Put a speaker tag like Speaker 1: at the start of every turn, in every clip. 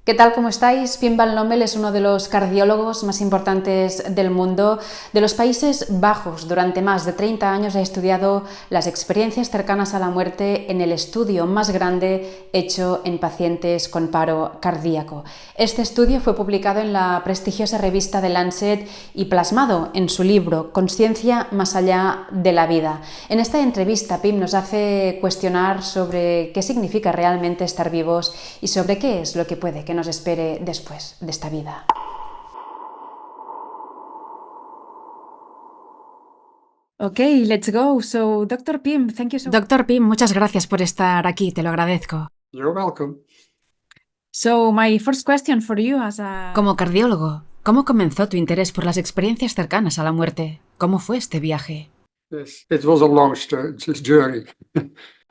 Speaker 1: ¿Qué tal? ¿Cómo estáis? Pim Van Lommel es uno de los cardiólogos más importantes del mundo. De los Países Bajos, durante más de 30 años ha estudiado las experiencias cercanas a la muerte en el estudio más grande hecho en pacientes con paro cardíaco. Este estudio fue publicado en la prestigiosa revista The Lancet y plasmado en su libro Consciencia más allá de la vida. En esta entrevista, Pim nos hace cuestionar sobre qué significa realmente estar vivos y sobre qué es lo que puede que nos espere después de esta vida. Okay, let's go. So, Dr. Pim, thank you so much.
Speaker 2: Doctor Pim, muchas gracias por estar aquí, te lo agradezco.
Speaker 3: You're welcome.
Speaker 1: So, my first question for you as a...
Speaker 2: Como cardiólogo, ¿cómo comenzó tu interés por las experiencias cercanas a la muerte? ¿Cómo fue este viaje?
Speaker 3: Yes, it was a long journey.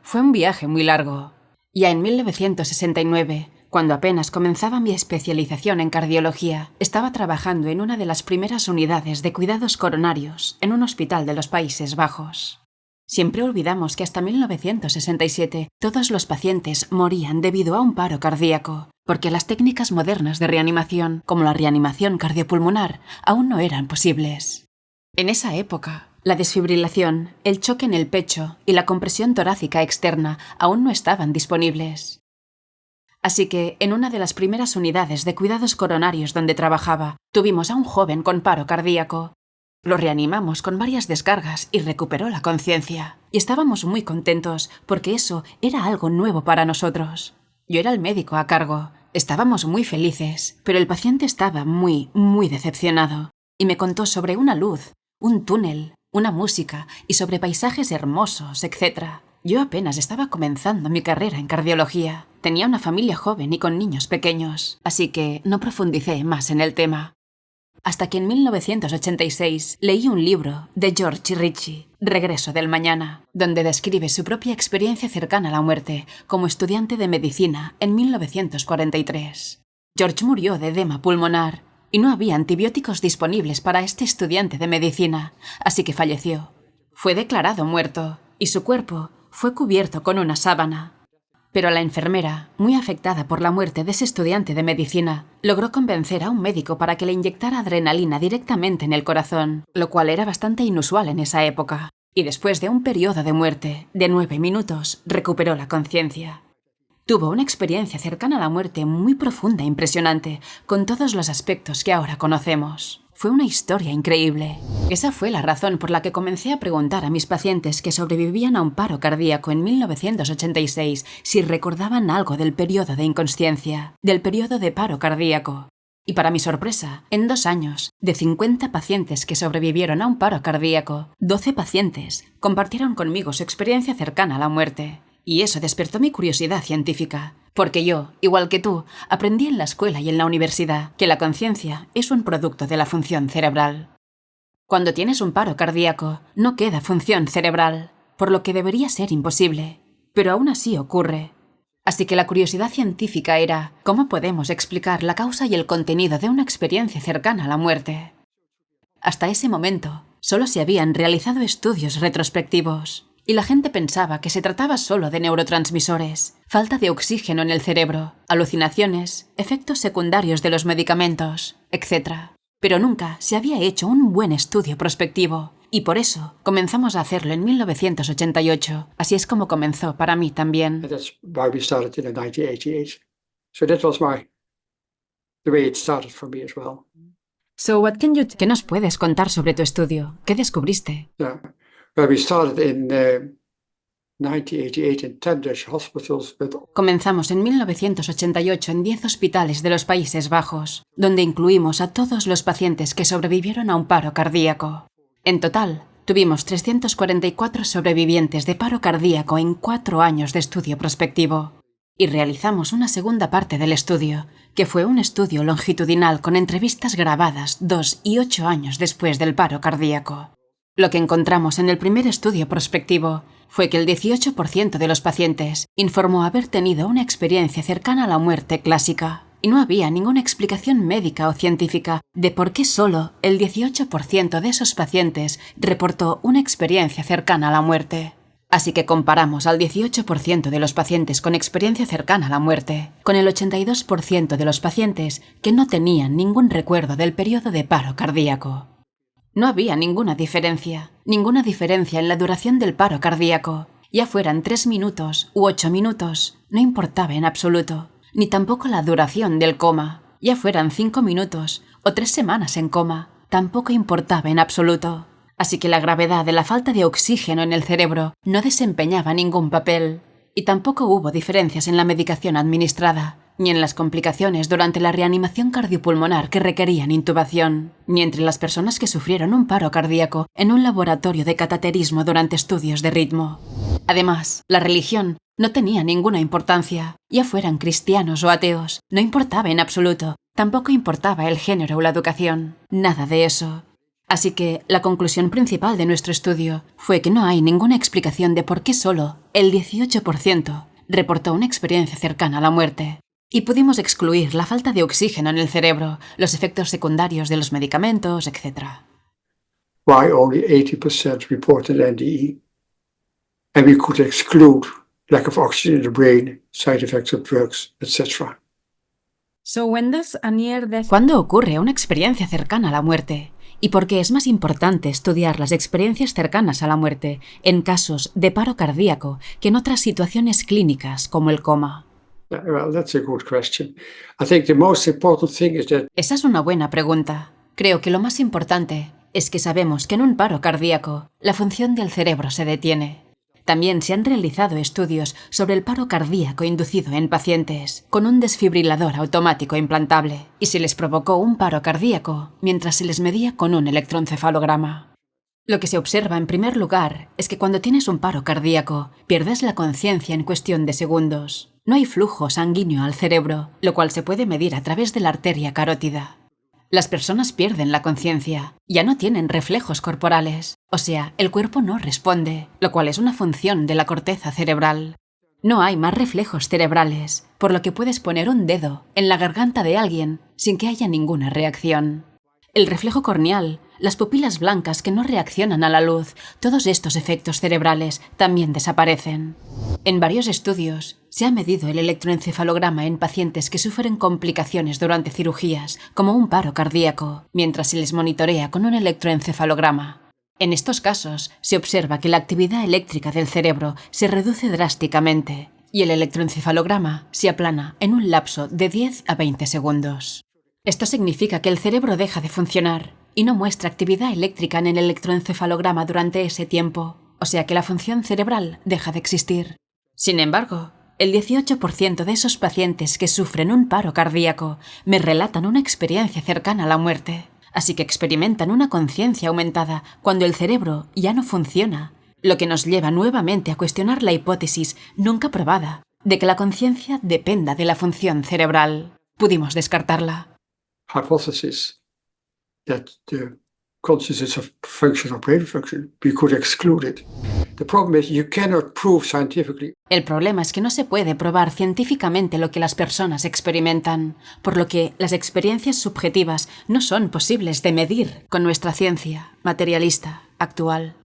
Speaker 2: Fue un viaje muy largo. Ya en 1969, cuando apenas comenzaba mi especialización en cardiología, estaba trabajando en una de las primeras unidades de cuidados coronarios en un hospital de los Países Bajos. Siempre olvidamos que hasta 1967 todos los pacientes morían debido a un paro cardíaco, porque las técnicas modernas de reanimación, como la reanimación cardiopulmonar, aún no eran posibles. En esa época, la desfibrilación, el choque en el pecho y la compresión torácica externa aún no estaban disponibles. Así que, en una de las primeras unidades de cuidados coronarios donde trabajaba, tuvimos a un joven con paro cardíaco. Lo reanimamos con varias descargas y recuperó la conciencia. Y estábamos muy contentos porque eso era algo nuevo para nosotros. Yo era el médico a cargo. Estábamos muy felices, pero el paciente estaba muy decepcionado. Y me contó sobre una luz, un túnel, una música y sobre paisajes hermosos, etc. Yo apenas estaba comenzando mi carrera en cardiología. Tenía una familia joven y con niños pequeños, así que no profundicé más en el tema. Hasta que en 1986 leí un libro de George Ritchie, Regreso del Mañana, donde describe su propia experiencia cercana a la muerte como estudiante de medicina en 1943. George murió de edema pulmonar y no había antibióticos disponibles para este estudiante de medicina, así que falleció. Fue declarado muerto y su cuerpo fue cubierto con una sábana. Pero la enfermera, muy afectada por la muerte de ese estudiante de medicina, logró convencer a un médico para que le inyectara adrenalina directamente en el corazón, lo cual era bastante inusual en esa época. Y después de un periodo de muerte de 9 minutos, recuperó la conciencia. Tuvo una experiencia cercana a la muerte muy profunda e impresionante, con todos los aspectos que ahora conocemos. Fue una historia increíble. Esa fue la razón por la que comencé a preguntar a mis pacientes que sobrevivían a un paro cardíaco en 1986 si recordaban algo del periodo de inconsciencia, del periodo de paro cardíaco. Y para mi sorpresa, en 2 años, de 50 pacientes que sobrevivieron a un paro cardíaco, 12 pacientes compartieron conmigo su experiencia cercana a la muerte. Y eso despertó mi curiosidad científica, porque yo, igual que tú, aprendí en la escuela y en la universidad que la conciencia es un producto de la función cerebral. Cuando tienes un paro cardíaco, no queda función cerebral, por lo que debería ser imposible, pero aún así ocurre. Así que la curiosidad científica era ¿cómo podemos explicar la causa y el contenido de una experiencia cercana a la muerte? Hasta ese momento, solo se habían realizado estudios retrospectivos. Y la gente pensaba que se trataba solo de neurotransmisores, falta de oxígeno en el cerebro, alucinaciones, efectos secundarios de los medicamentos, etc. Pero nunca se había hecho un buen estudio prospectivo, y por eso comenzamos a hacerlo en 1988. Así es como comenzó para mí también.
Speaker 3: And that's why we started in 1988. So that was the way it started for me as well.
Speaker 1: So, what can you
Speaker 2: ¿Qué nos puedes contar sobre tu estudio? ¿Qué descubriste?
Speaker 3: Yeah. Well, we started in 1988 in 10 Dutch hospitals with...
Speaker 2: Comenzamos en 1988 en 10 hospitales de los Países Bajos, donde incluimos a todos los pacientes que sobrevivieron a un paro cardíaco. En total, tuvimos 344 sobrevivientes de paro cardíaco en 4 años de estudio prospectivo. Y realizamos una segunda parte del estudio, que fue un estudio longitudinal con entrevistas grabadas 2 y 8 años después del paro cardíaco. Lo que encontramos en el primer estudio prospectivo fue que el 18% de los pacientes informó haber tenido una experiencia cercana a la muerte clásica, y no había ninguna explicación médica o científica de por qué solo el 18% de esos pacientes reportó una experiencia cercana a la muerte. Así que comparamos al 18% de los pacientes con experiencia cercana a la muerte con el 82% de los pacientes que no tenían ningún recuerdo del periodo de paro cardíaco. No había ninguna diferencia en la duración del paro cardíaco. Ya fueran 3 minutos u 8 minutos, no importaba en absoluto, ni tampoco la duración del coma. Ya fueran 5 minutos o 3 semanas en coma, tampoco importaba en absoluto. Así que la gravedad de la falta de oxígeno en el cerebro no desempeñaba ningún papel. Y tampoco hubo diferencias en la medicación administrada, ni en las complicaciones durante la reanimación cardiopulmonar que requerían intubación, ni entre las personas que sufrieron un paro cardíaco en un laboratorio de cateterismo durante estudios de ritmo. Además, la religión no tenía ninguna importancia, ya fueran cristianos o ateos, no importaba en absoluto, tampoco importaba el género o la educación, nada de eso. Así que la conclusión principal de nuestro estudio fue que no hay ninguna explicación de por qué solo el 18% reportó una experiencia cercana a la muerte. Y pudimos excluir la falta de oxígeno en el cerebro, los efectos secundarios de los medicamentos, etc.
Speaker 3: Why only 80% reported NDE? And we could exclude lack of oxygen in the brain, side effects of drugs, etc.
Speaker 2: ¿Cuándo ocurre una experiencia cercana a la muerte? ¿Y por qué es más importante estudiar las experiencias cercanas a la muerte en casos de paro cardíaco que en otras situaciones clínicas como el coma?
Speaker 3: Well, that's a good question. I think the most important thing is that
Speaker 2: Esa es una buena pregunta. Creo que lo más importante es que sabemos que en un paro cardíaco la función del cerebro se detiene. También se han realizado estudios sobre el paro cardíaco inducido en pacientes con un desfibrilador automático implantable y se les provocó un paro cardíaco mientras se les medía con un electroencefalograma. Lo que se observa en primer lugar es que cuando tienes un paro cardíaco pierdes la conciencia en cuestión de segundos. No hay flujo sanguíneo al cerebro, lo cual se puede medir a través de la arteria carótida. Las personas pierden la conciencia, ya no tienen reflejos corporales, o sea, el cuerpo no responde, lo cual es una función de la corteza cerebral. No hay más reflejos cerebrales, por lo que puedes poner un dedo en la garganta de alguien sin que haya ninguna reacción. El reflejo corneal, las pupilas blancas que no reaccionan a la luz, todos estos efectos cerebrales también desaparecen. En varios estudios se ha medido el electroencefalograma en pacientes que sufren complicaciones durante cirugías, como un paro cardíaco, mientras se les monitorea con un electroencefalograma. En estos casos se observa que la actividad eléctrica del cerebro se reduce drásticamente y el electroencefalograma se aplana en un lapso de 10 a 20 segundos. Esto significa que el cerebro deja de funcionar y no muestra actividad eléctrica en el electroencefalograma durante ese tiempo, o sea que la función cerebral deja de existir. Sin embargo, el 18% de esos pacientes que sufren un paro cardíaco me relatan una experiencia cercana a la muerte, así que experimentan una conciencia aumentada cuando el cerebro ya no funciona, lo que nos lleva nuevamente a cuestionar la hipótesis nunca probada de que la conciencia dependa de la función cerebral. Pudimos descartarla.
Speaker 3: hypothesis that the consciousness of function or brain function, we could exclude it. The problem is you cannot prove scientifically.
Speaker 2: El problema es que no se puede probar científicamente lo que las personas experimentan, por lo que las experiencias subjetivas no son posibles de medir con nuestra ciencia materialista actual.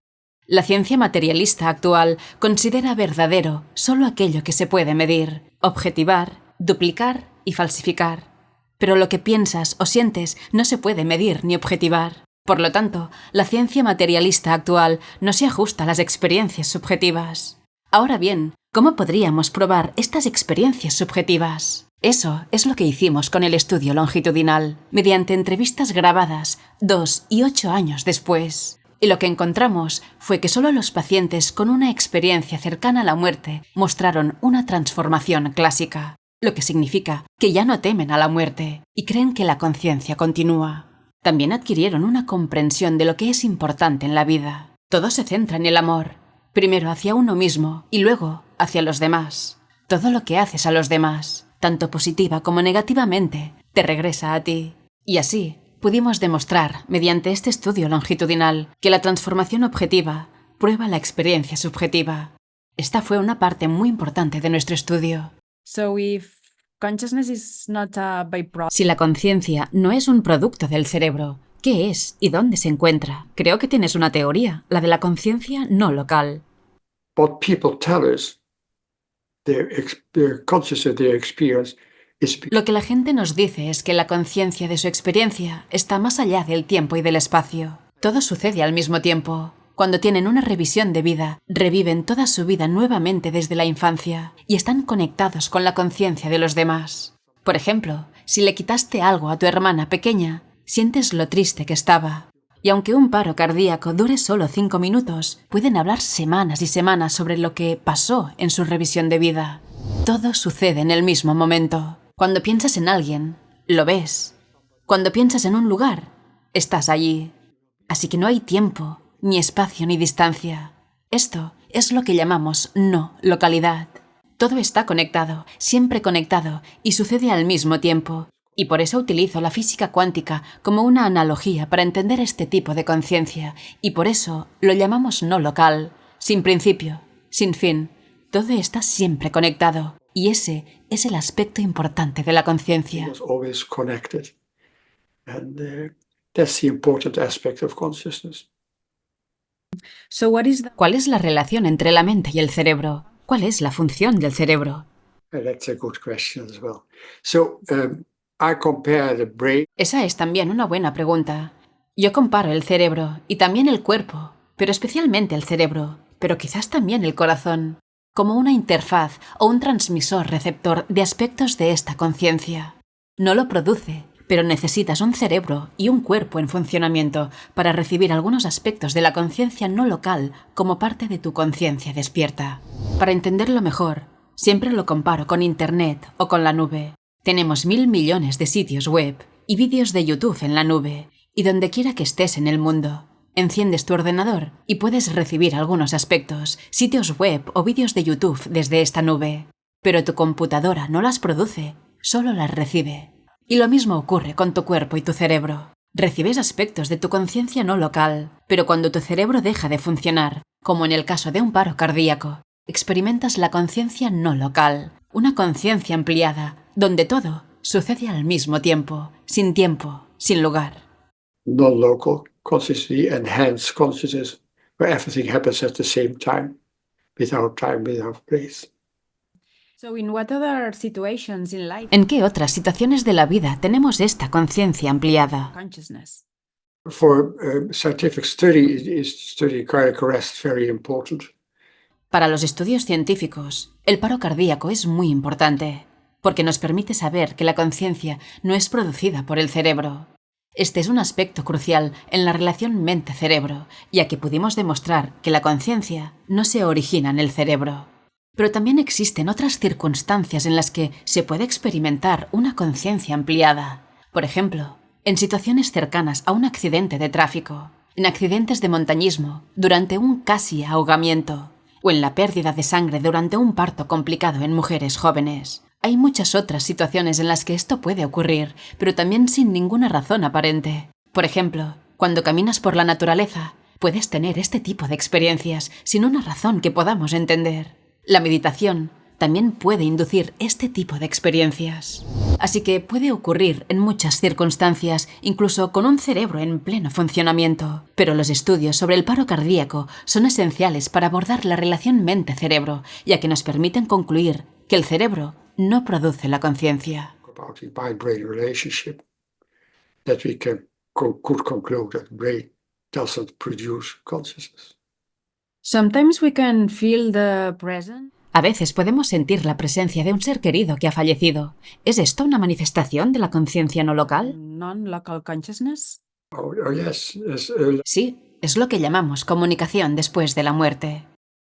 Speaker 2: La ciencia materialista actual considera verdadero solo aquello que se puede medir, objetivar, duplicar y falsificar. Pero lo que piensas o sientes no se puede medir ni objetivar. Por lo tanto, la ciencia materialista actual no se ajusta a las experiencias subjetivas. Ahora bien, ¿cómo podríamos probar estas experiencias subjetivas? Eso es lo que hicimos con el estudio longitudinal, mediante entrevistas grabadas 2 y 8 años después. Y lo que encontramos fue que solo los pacientes con una experiencia cercana a la muerte mostraron una transformación clásica, lo que significa que ya no temen a la muerte y creen que la conciencia continúa. También adquirieron una comprensión de lo que es importante en la vida. Todo se centra en el amor, primero hacia uno mismo y luego hacia los demás. Todo lo que haces a los demás, tanto positiva como negativamente, te regresa a ti. Y así pudimos demostrar, mediante este estudio longitudinal, que la transformación objetiva prueba la experiencia subjetiva. Esta fue una parte muy importante de nuestro estudio. Si la conciencia no es un producto del cerebro, ¿qué es y dónde se encuentra? Creo que tienes una teoría, la de la conciencia no local.
Speaker 3: what people tell us, their consciousness of their experience, is
Speaker 2: Lo que la gente nos dice es que la conciencia de su experiencia está más allá del tiempo y del espacio. Todo sucede al mismo tiempo. Cuando tienen una revisión de vida, reviven toda su vida nuevamente desde la infancia y están conectados con la conciencia de los demás. Por ejemplo, si le quitaste algo a tu hermana pequeña, sientes lo triste que estaba. Y aunque un paro cardíaco dure solo 5 minutos, pueden hablar semanas y semanas sobre lo que pasó en su revisión de vida. Todo sucede en el mismo momento. Cuando piensas en alguien, lo ves. Cuando piensas en un lugar, estás allí. Así que no hay tiempo, ni espacio, ni distancia. Esto es lo que llamamos no localidad. Todo está conectado, siempre conectado, y sucede al mismo tiempo. Y por eso utilizo la física cuántica como una analogía para entender este tipo de conciencia, y por eso lo llamamos no local, sin principio, sin fin. Todo está siempre conectado, y ese es el aspecto importante de la conciencia.
Speaker 3: was always connected. And that's the important aspect of consciousness.
Speaker 2: ¿Cuál es la relación entre la mente y el cerebro? ¿Cuál es la función del cerebro?
Speaker 3: That's a good question as well. So I compare the brain.
Speaker 2: Esa es también una buena pregunta. Yo comparo el cerebro y también el cuerpo, pero especialmente el cerebro, pero quizás también el corazón, como una interfaz o un transmisor receptor de aspectos de esta conciencia. No lo produce, pero necesitas un cerebro y un cuerpo en funcionamiento para recibir algunos aspectos de la conciencia no local como parte de tu conciencia despierta. Para entenderlo mejor, siempre lo comparo con Internet o con la nube. Tenemos 1000 millones de sitios web y vídeos de YouTube en la nube, y donde quiera que estés en el mundo, enciendes tu ordenador y puedes recibir algunos aspectos, sitios web o vídeos de YouTube desde esta nube. Pero tu computadora no las produce, solo las recibe. Y lo mismo ocurre con tu cuerpo y tu cerebro. Recibes aspectos de tu conciencia no local, pero cuando tu cerebro deja de funcionar, como en el caso de un paro cardíaco, experimentas la conciencia no local, una conciencia ampliada, donde todo sucede al mismo tiempo, sin lugar.
Speaker 3: Non-local consciousness, enhanced consciousness, where everything happens at the same time, without place.
Speaker 2: ¿En qué otras situaciones de la vida tenemos esta conciencia ampliada?
Speaker 3: For scientific study, study cardiac arrest very important.
Speaker 2: Para los estudios científicos, el paro cardíaco es muy importante, porque nos permite saber que la conciencia no es producida por el cerebro. Este es un aspecto crucial en la relación mente-cerebro, ya que pudimos demostrar que la conciencia no se origina en el cerebro. Pero también existen otras circunstancias en las que se puede experimentar una conciencia ampliada. Por ejemplo, en situaciones cercanas a un accidente de tráfico, en accidentes de montañismo, durante un casi ahogamiento, o en la pérdida de sangre durante un parto complicado en mujeres jóvenes. Hay muchas otras situaciones en las que esto puede ocurrir, pero también sin ninguna razón aparente. Por ejemplo, cuando caminas por la naturaleza, puedes tener este tipo de experiencias sin una razón que podamos entender. La meditación también puede inducir este tipo de experiencias. Así que puede ocurrir en muchas circunstancias, incluso con un cerebro en pleno funcionamiento. Pero los estudios sobre el paro cardíaco son esenciales para abordar la relación mente-cerebro, ya que nos permiten concluir que el cerebro no produce la conciencia.
Speaker 3: About the mind-brain relationship, that we could conclude that brain doesn't produce consciousness.
Speaker 1: Sometimes we can feel the presence.
Speaker 2: A veces podemos sentir la presencia de un ser querido que ha fallecido. ¿Es esto una manifestación de la conciencia no local?
Speaker 1: Non-local consciousness.
Speaker 3: Oh yes.
Speaker 2: Sí, es lo que llamamos comunicación después de la muerte.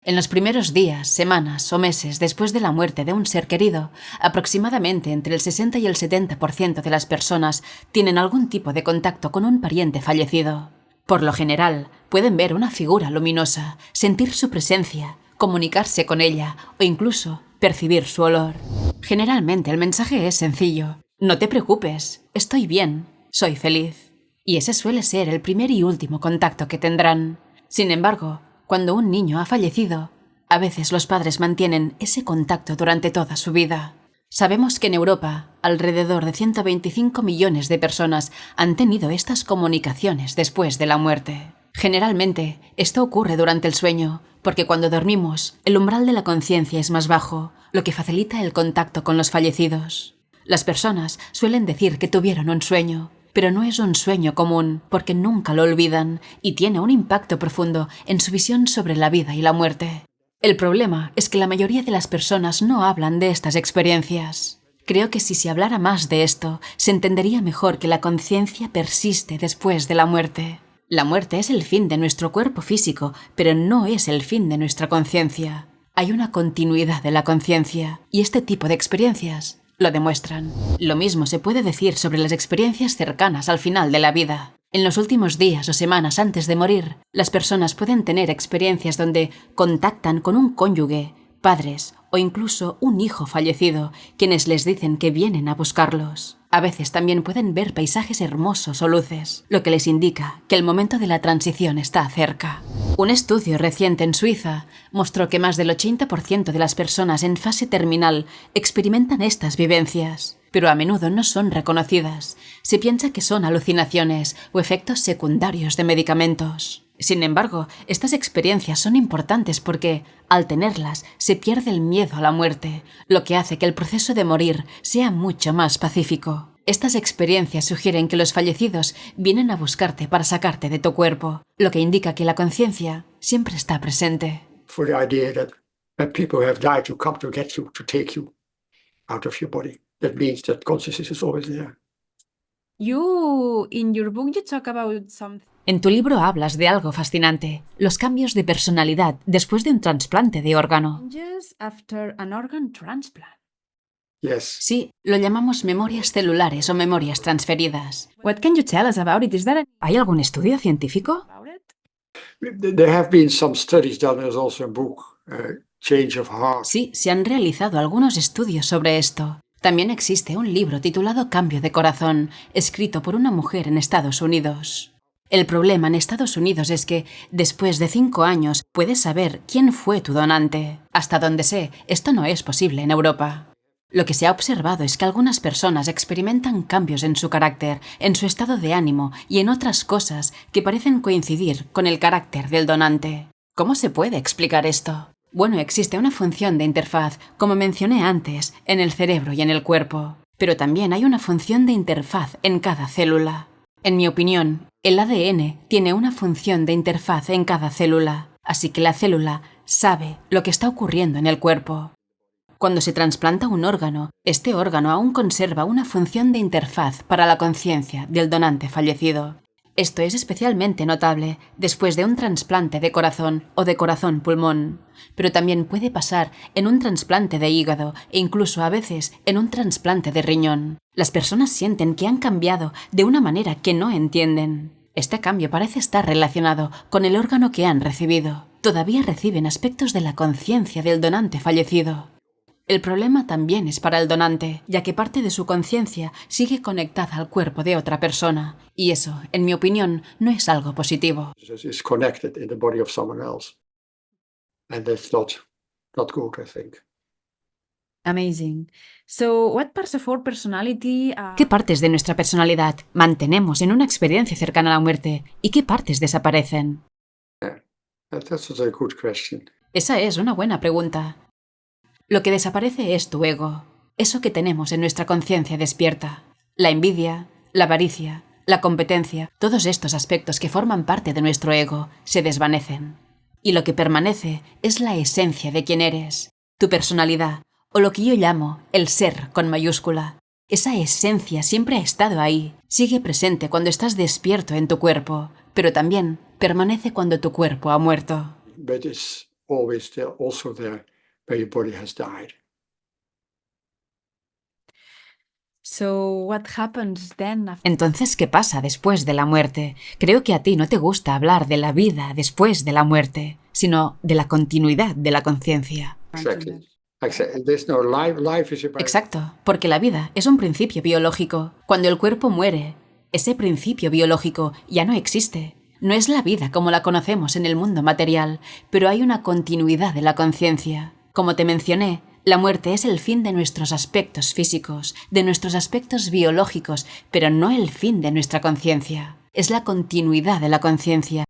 Speaker 2: En los primeros días, semanas o meses después de la muerte de un ser querido, aproximadamente entre el 60 y el 70% de las personas tienen algún tipo de contacto con un pariente fallecido. Por lo general, pueden ver una figura luminosa, sentir su presencia, comunicarse con ella o incluso percibir su olor. Generalmente el mensaje es sencillo. No te preocupes, estoy bien, soy feliz. Y ese suele ser el primer y último contacto que tendrán. Sin embargo, cuando un niño ha fallecido, a veces los padres mantienen ese contacto durante toda su vida. Sabemos que en Europa, alrededor de 125 millones de personas han tenido estas comunicaciones después de la muerte. Generalmente, esto ocurre durante el sueño, porque cuando dormimos, el umbral de la conciencia es más bajo, lo que facilita el contacto con los fallecidos. Las personas suelen decir que tuvieron un sueño, pero no es un sueño común, porque nunca lo olvidan y tiene un impacto profundo en su visión sobre la vida y la muerte. El problema es que la mayoría de las personas no hablan de estas experiencias. Creo que si se hablara más de esto, se entendería mejor que la conciencia persiste después de la muerte. La muerte es el fin de nuestro cuerpo físico, pero no es el fin de nuestra conciencia. Hay una continuidad de la conciencia, y este tipo de experiencias lo demuestran. Lo mismo se puede decir sobre las experiencias cercanas al final de la vida. En los últimos días o semanas antes de morir, las personas pueden tener experiencias donde contactan con un cónyuge, padres o incluso un hijo fallecido, quienes les dicen que vienen a buscarlos. A veces también pueden ver paisajes hermosos o luces, lo que les indica que el momento de la transición está cerca. Un estudio reciente en Suiza mostró que más del 80% de las personas en fase terminal experimentan estas vivencias, pero a menudo no son reconocidas. Se piensa que son alucinaciones o efectos secundarios de medicamentos. Sin embargo, estas experiencias son importantes porque, al tenerlas, se pierde el miedo a la muerte, lo que hace que el proceso de morir sea mucho más pacífico. Estas experiencias sugieren que los fallecidos vienen a buscarte para sacarte de tu cuerpo, lo que indica que la conciencia siempre está presente.
Speaker 3: For the idea that people have died to come to get you, to take you out of your body. That means that consciousness is always there.
Speaker 4: In your book, you talk about something.
Speaker 2: En tu libro hablas de algo fascinante, los cambios de personalidad después de un trasplante de órgano.
Speaker 4: Just after an organ transplant.
Speaker 3: Yes.
Speaker 2: Sí, lo llamamos memorias celulares o memorias transferidas.
Speaker 4: What can you tell us about it? Is there
Speaker 2: ¿Hay algún estudio científico?
Speaker 4: about it?
Speaker 3: There have been some studies done. There's also a book, Change of Heart.
Speaker 2: Sí, se han realizado algunos estudios sobre esto. También existe un libro titulado Cambio de corazón, escrito por una mujer en Estados Unidos. El problema en Estados Unidos es que, después de 5 años, puedes saber quién fue tu donante. Hasta donde sé, esto no es posible en Europa. Lo que se ha observado es que algunas personas experimentan cambios en su carácter, en su estado de ánimo y en otras cosas que parecen coincidir con el carácter del donante. ¿Cómo se puede explicar esto? Bueno, existe una función de interfaz, como mencioné antes, en el cerebro y en el cuerpo. Pero también hay una función de interfaz en cada célula. En mi opinión, el ADN tiene una función de interfaz en cada célula, así que la célula sabe lo que está ocurriendo en el cuerpo. Cuando se trasplanta un órgano, este órgano aún conserva una función de interfaz para la conciencia del donante fallecido. Esto es especialmente notable después de un trasplante de corazón o de corazón-pulmón, pero también puede pasar en un trasplante de hígado e incluso a veces en un trasplante de riñón. Las personas sienten que han cambiado de una manera que no entienden. Este cambio parece estar relacionado con el órgano que han recibido. Todavía reciben aspectos de la conciencia del donante fallecido. El problema también es para el donante, ya que parte de su conciencia sigue conectada al cuerpo de otra persona, y eso, en mi opinión, no es algo positivo.
Speaker 3: It's connected in the body of someone else. And that's not good, I think.
Speaker 4: Amazing. So, what parts of our personality
Speaker 2: ¿Qué partes de nuestra personalidad mantenemos en una experiencia cercana a la muerte y qué partes desaparecen?
Speaker 3: That's a good question.
Speaker 2: Esa es una buena pregunta. Lo que desaparece es tu ego, eso que tenemos en nuestra conciencia despierta. La envidia, la avaricia, la competencia, todos estos aspectos que forman parte de nuestro ego se desvanecen. Y lo que permanece es la esencia de quién eres, tu personalidad, o lo que yo llamo el ser con mayúscula. Esa esencia siempre ha estado ahí, sigue presente cuando estás despierto en tu cuerpo, pero también permanece cuando tu cuerpo ha muerto.
Speaker 3: But it's always there, also there where your body has died.
Speaker 4: So, what happens then after?
Speaker 2: Entonces, ¿qué pasa después de la muerte? Creo que a ti no te gusta hablar de la vida después de la muerte, sino de la continuidad de la conciencia.
Speaker 3: Exactly. There's no life. Life is about
Speaker 2: Exacto, porque la vida es un principio biológico. Cuando el cuerpo muere, ese principio biológico ya no existe. No es la vida como la conocemos en el mundo material, pero hay una continuidad de la conciencia. Como te mencioné, la muerte es el fin de nuestros aspectos físicos, de nuestros aspectos biológicos, pero no el fin de nuestra conciencia. Es la continuidad de la conciencia.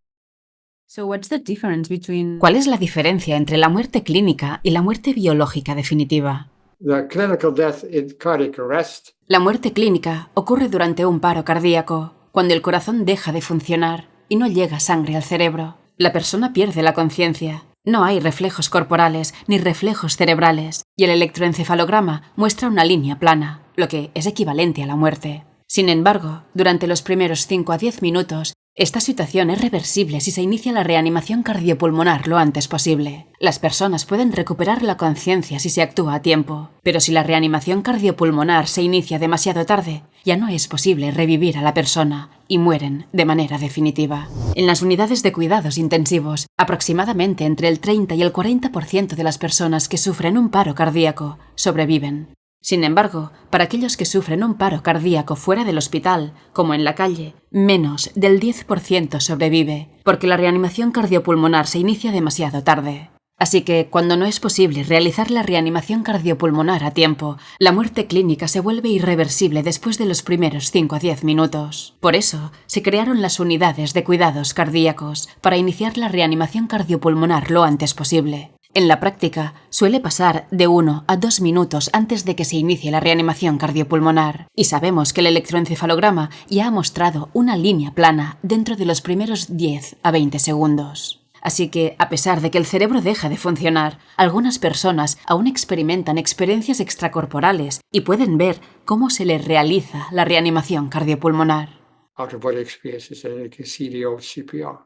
Speaker 4: So what's the difference between...
Speaker 2: ¿Cuál es la diferencia entre la muerte clínica y la muerte biológica definitiva?
Speaker 3: The clinical death in cardiac arrest
Speaker 2: La muerte clínica ocurre durante un paro cardíaco, cuando el corazón deja de funcionar y no llega sangre al cerebro. La persona pierde la conciencia. No hay reflejos corporales ni reflejos cerebrales, y el electroencefalograma muestra una línea plana, lo que es equivalente a la muerte. Sin embargo, durante los primeros 5 a 10 minutos, esta situación es reversible si se inicia la reanimación cardiopulmonar lo antes posible. Las personas pueden recuperar la conciencia si se actúa a tiempo, pero si la reanimación cardiopulmonar se inicia demasiado tarde, ya no es posible revivir a la persona y mueren de manera definitiva. En las unidades de cuidados intensivos, aproximadamente entre el 30 y el 40% de las personas que sufren un paro cardíaco sobreviven. Sin embargo, para aquellos que sufren un paro cardíaco fuera del hospital, como en la calle, menos del 10% sobrevive, porque la reanimación cardiopulmonar se inicia demasiado tarde. Así que, cuando no es posible realizar la reanimación cardiopulmonar a tiempo, la muerte clínica se vuelve irreversible después de los primeros 5 a 10 minutos. Por eso, se crearon las unidades de cuidados cardíacos para iniciar la reanimación cardiopulmonar lo antes posible. En la práctica, suele pasar de 1 a 2 minutos antes de que se inicie la reanimación cardiopulmonar, y sabemos que el electroencefalograma ya ha mostrado una línea plana dentro de los primeros 10 a 20 segundos. Así que, a pesar de que el cerebro deja de funcionar, algunas personas aún experimentan experiencias extracorporales y pueden ver cómo se les realiza la reanimación cardiopulmonar.
Speaker 3: out-of-body experiences, and you can see the old CPR.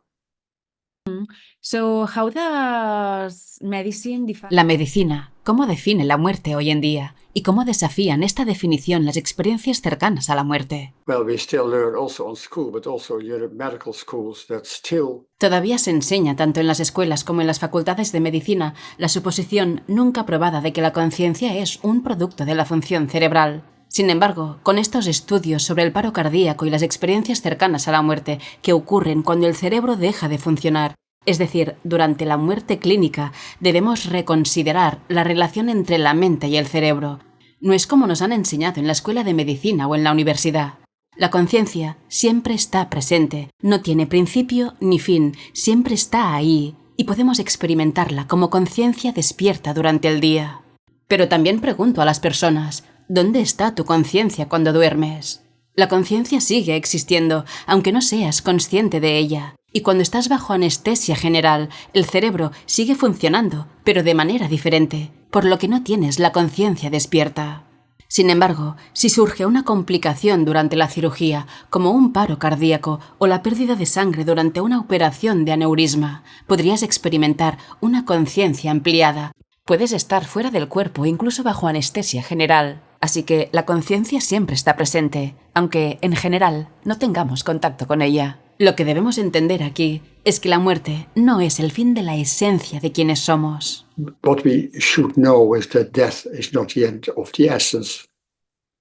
Speaker 4: So how does medicine define...
Speaker 2: La medicina, ¿cómo define la muerte hoy en día? ¿Y cómo desafían esta definición las experiencias cercanas a la muerte?
Speaker 3: Well, we still learn also on school, but also in medical schools that still
Speaker 2: Todavía se enseña tanto en las escuelas como en las facultades de medicina la suposición nunca probada de que la conciencia es un producto de la función cerebral. Sin embargo, con estos estudios sobre el paro cardíaco y las experiencias cercanas a la muerte que ocurren cuando el cerebro deja de funcionar, es decir, durante la muerte clínica, debemos reconsiderar la relación entre la mente y el cerebro. No es como nos han enseñado en la escuela de medicina o en la universidad. La conciencia siempre está presente, no tiene principio ni fin, siempre está ahí, y podemos experimentarla como conciencia despierta durante el día. Pero también pregunto a las personas, ¿dónde está tu conciencia cuando duermes? La conciencia sigue existiendo, aunque no seas consciente de ella. Y cuando estás bajo anestesia general, el cerebro sigue funcionando, pero de manera diferente, por lo que no tienes la conciencia despierta. Sin embargo, si surge una complicación durante la cirugía, como un paro cardíaco o la pérdida de sangre durante una operación de aneurisma, podrías experimentar una conciencia ampliada. Puedes estar fuera del cuerpo, incluso bajo anestesia general. Así que la conciencia siempre está presente, aunque, en general, no tengamos contacto con ella. Lo que debemos entender aquí es que la muerte no es el fin de la esencia de quienes somos.
Speaker 3: what we should know is that death is not the end of the essence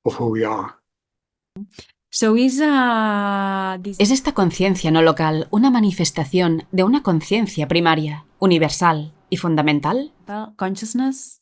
Speaker 3: of who we are.
Speaker 4: So is
Speaker 2: Es esta conciencia no local una manifestación de una conciencia primaria, universal y fundamental?
Speaker 4: consciousness?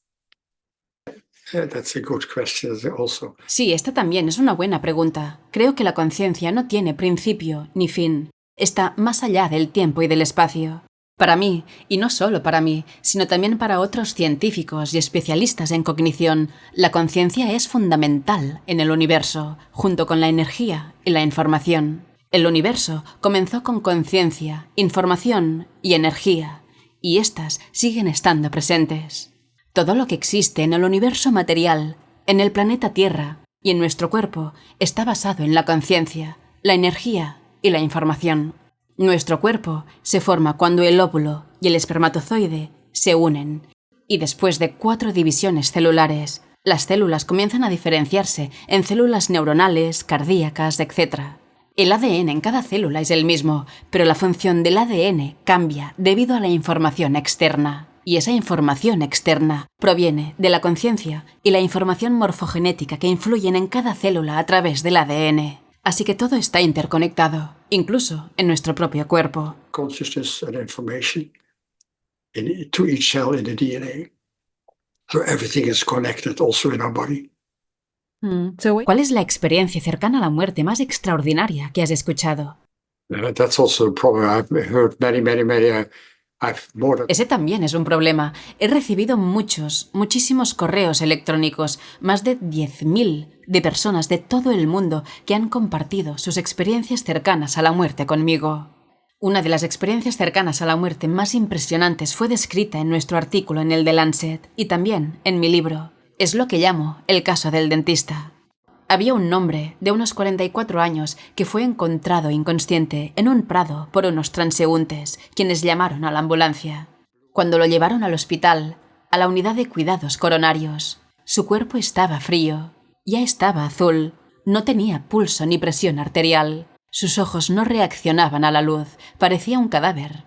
Speaker 3: That's a good question also.
Speaker 2: Sí, esta también es una buena pregunta. Creo que la conciencia no tiene principio ni fin. Está más allá del tiempo y del espacio. Para mí, y no solo para mí, sino también para otros científicos y especialistas en cognición, la conciencia es fundamental en el universo, junto con la energía y la información. El universo comenzó con conciencia, información y energía, y éstas siguen estando presentes. Todo lo que existe en el universo material, en el planeta Tierra y en nuestro cuerpo está basado en la conciencia, la energía y la información. Nuestro cuerpo se forma cuando el óvulo y el espermatozoide se unen, y después de 4 divisiones celulares, las células comienzan a diferenciarse en células neuronales, cardíacas, etc. El ADN en cada célula es el mismo, pero la función del ADN cambia debido a la información externa. Y esa información externa proviene de la conciencia y la información morfogenética que influyen en cada célula a través del ADN. Así que todo está interconectado, incluso en nuestro propio cuerpo.
Speaker 3: Consciousness and information to each cell in the DNA. So everything is connected also in our body.
Speaker 4: So
Speaker 2: ¿Cuál es la experiencia cercana a la muerte más extraordinaria que has escuchado?
Speaker 3: That's also a problem. I've heard many. I've more than
Speaker 2: Ese también es un problema. He recibido muchísimos correos electrónicos, más de 10.000 de personas de todo el mundo que han compartido sus experiencias cercanas a la muerte conmigo. Una de las experiencias cercanas a la muerte más impresionantes fue descrita en nuestro artículo en el The Lancet y también en mi libro. Es lo que llamo el caso del dentista. Había un hombre de unos 44 años que fue encontrado inconsciente en un prado por unos transeúntes, quienes llamaron a la ambulancia. Cuando lo llevaron al hospital, a la unidad de cuidados coronarios, su cuerpo estaba frío, ya estaba azul, no tenía pulso ni presión arterial, sus ojos no reaccionaban a la luz, parecía un cadáver.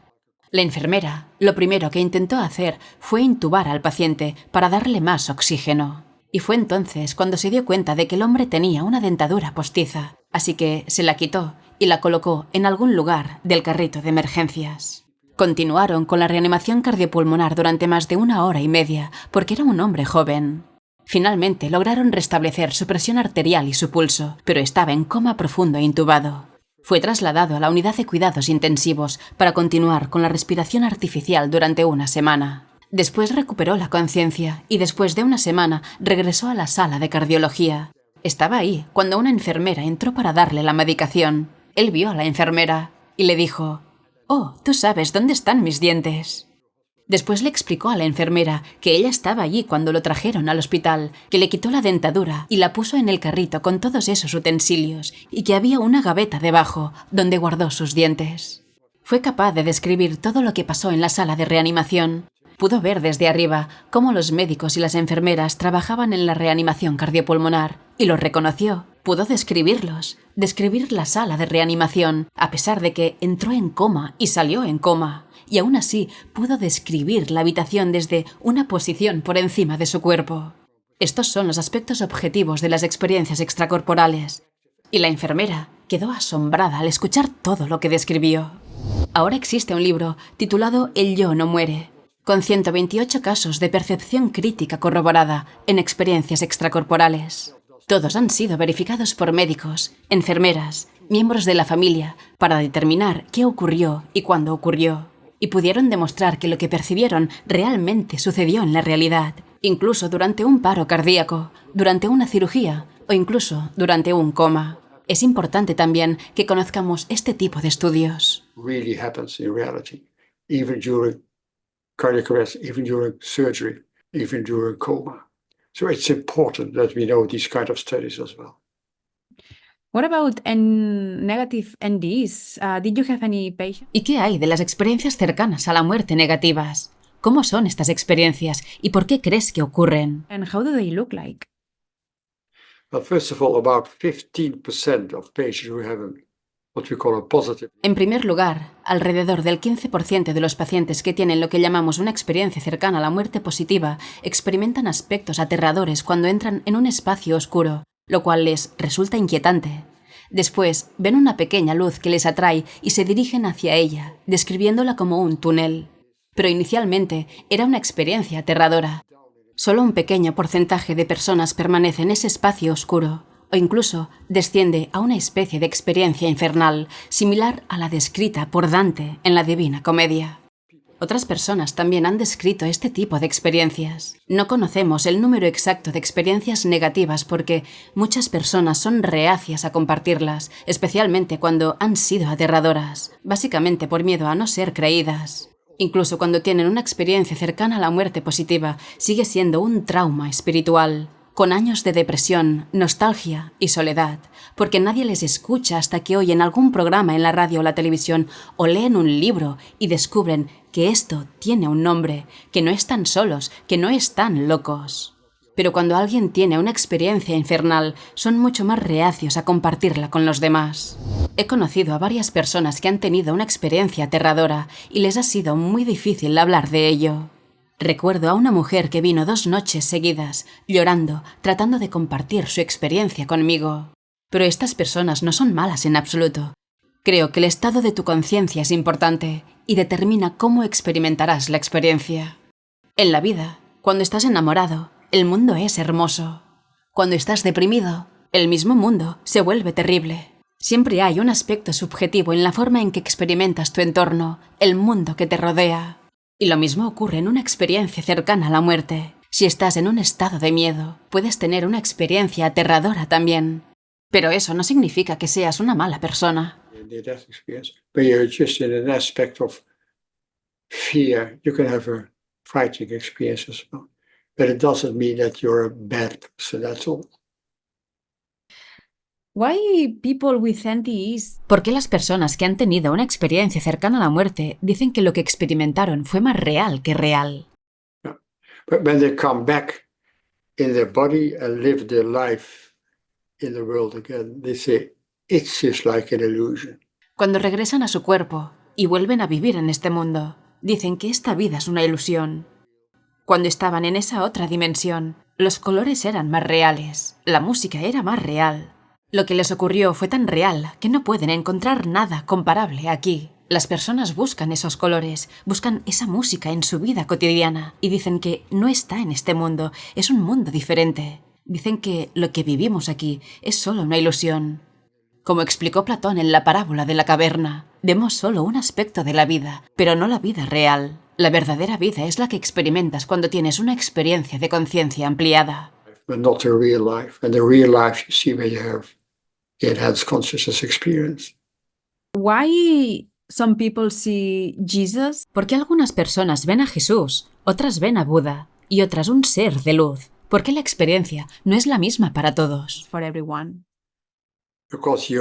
Speaker 2: La enfermera, lo primero que intentó hacer fue intubar al paciente para darle más oxígeno. Y fue entonces cuando se dio cuenta de que el hombre tenía una dentadura postiza, así que se la quitó y la colocó en algún lugar del carrito de emergencias. Continuaron con la reanimación cardiopulmonar durante más de 1 hora y media, porque era un hombre joven. Finalmente lograron restablecer su presión arterial y su pulso, pero estaba en coma profundo e intubado. Fue trasladado a la unidad de cuidados intensivos para continuar con la respiración artificial durante 1 semana. Después recuperó la conciencia y después de 1 semana regresó a la sala de cardiología. Estaba ahí cuando una enfermera entró para darle la medicación. Él vio a la enfermera y le dijo: «Oh, tú sabes dónde están mis dientes». Después le explicó a la enfermera que ella estaba allí cuando lo trajeron al hospital, que le quitó la dentadura y la puso en el carrito con todos esos utensilios y que había una gaveta debajo donde guardó sus dientes. Fue capaz de describir todo lo que pasó en la sala de reanimación. Pudo ver desde arriba cómo los médicos y las enfermeras trabajaban en la reanimación cardiopulmonar y los reconoció. Pudo describirlos, describir la sala de reanimación, a pesar de que entró en coma y salió en coma. Y aún así pudo describir la habitación desde una posición por encima de su cuerpo. Estos son los aspectos objetivos de las experiencias extracorporales. Y la enfermera quedó asombrada al escuchar todo lo que describió. Ahora existe un libro titulado El yo no muere, con 128 casos de percepción crítica corroborada en experiencias extracorporales. Todos han sido verificados por médicos, enfermeras, miembros de la familia, para determinar qué ocurrió y cuándo ocurrió. Y pudieron demostrar que lo que percibieron realmente sucedió en la realidad, incluso durante un paro cardíaco, durante una cirugía o incluso durante un coma. Es importante también que conozcamos este tipo de estudios.
Speaker 3: really happens in reality, even during cardiac arrest, even during surgery, even during coma. So it's important that we know these kind of studies as well.
Speaker 4: What about negative NDs? Did you have any patients?
Speaker 2: ¿Y qué hay de las experiencias cercanas a la muerte negativas? ¿Cómo son estas experiencias y por qué crees que ocurren?
Speaker 4: And how do they look like?
Speaker 3: Well, first of all, about 15% of patients who have what we call a positive.
Speaker 2: En primer lugar, alrededor del 15% de los pacientes que tienen lo que llamamos una experiencia cercana a la muerte positiva experimentan aspectos aterradores cuando entran en un espacio oscuro, lo cual les resulta inquietante. Después, ven una pequeña luz que les atrae y se dirigen hacia ella, describiéndola como un túnel. Pero inicialmente era una experiencia aterradora. Solo un pequeño porcentaje de personas permanece en ese espacio oscuro, o incluso desciende a una especie de experiencia infernal, similar a la descrita por Dante en la Divina Comedia. Otras personas también han descrito este tipo de experiencias. No conocemos el número exacto de experiencias negativas porque muchas personas son reacias a compartirlas, especialmente cuando han sido aterradoras, básicamente por miedo a no ser creídas. Incluso cuando tienen una experiencia cercana a la muerte positiva, sigue siendo un trauma espiritual, con años de depresión, nostalgia y soledad, porque nadie les escucha hasta que oyen algún programa en la radio o la televisión o leen un libro y descubren que esto tiene un nombre, que no están solos, que no están locos. Pero cuando alguien tiene una experiencia infernal, son mucho más reacios a compartirla con los demás. He conocido a varias personas que han tenido una experiencia aterradora y les ha sido muy difícil hablar de ello. Recuerdo a una mujer que vino 2 noches seguidas, llorando, tratando de compartir su experiencia conmigo. Pero estas personas no son malas en absoluto. Creo que el estado de tu conciencia es importante y determina cómo experimentarás la experiencia. En la vida, cuando estás enamorado, el mundo es hermoso. Cuando estás deprimido, el mismo mundo se vuelve terrible. Siempre hay un aspecto subjetivo en la forma en que experimentas tu entorno, el mundo que te rodea. Y lo mismo ocurre en una experiencia cercana a la muerte. Si estás en un estado de miedo, puedes tener una experiencia aterradora también. Pero eso no significa que seas una mala persona.
Speaker 3: In the death experience, but you're just in an aspect of fear. You can have a frightening experience as well, but it doesn't mean that you're a bad person. That's all.
Speaker 4: Why people with NDEs
Speaker 2: ¿Por qué las personas que han tenido una experiencia cercana a la muerte dicen que lo que experimentaron fue más real que real?
Speaker 3: But when they come back in their body and live their life in the world again, they say it's just like an illusion.
Speaker 2: Cuando regresan a su cuerpo y vuelven a vivir en este mundo, dicen que esta vida es una ilusión. Cuando estaban en esa otra dimensión, los colores eran más reales, la música era más real. Lo que les ocurrió fue tan real que no pueden encontrar nada comparable aquí. Las personas buscan esos colores, buscan esa música en su vida cotidiana y dicen que no está en este mundo, es un mundo diferente. Dicen que lo que vivimos aquí es solo una ilusión. Como explicó Platón en la parábola de la caverna, vemos solo un aspecto de la vida, pero no la vida real. La verdadera vida es la que experimentas cuando tienes una experiencia de conciencia ampliada.
Speaker 3: But not the real life. And the real life you see when you have the enhanced consciousness experience.
Speaker 4: why some people see Jesus
Speaker 2: ¿Por qué algunas personas ven a Jesús, otras ven a Buda y otras un ser de luz? ¿Por qué la experiencia no es la misma para todos?
Speaker 4: for everyone?
Speaker 3: Because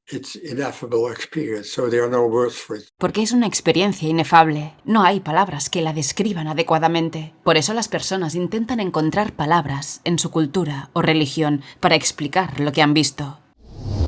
Speaker 3: it's ineffable experience, so there are no words for it.
Speaker 2: Porque es una experiencia inefable, no hay palabras que la describan adecuadamente. Por eso las personas intentan encontrar palabras en su cultura o religión para explicar lo que han visto.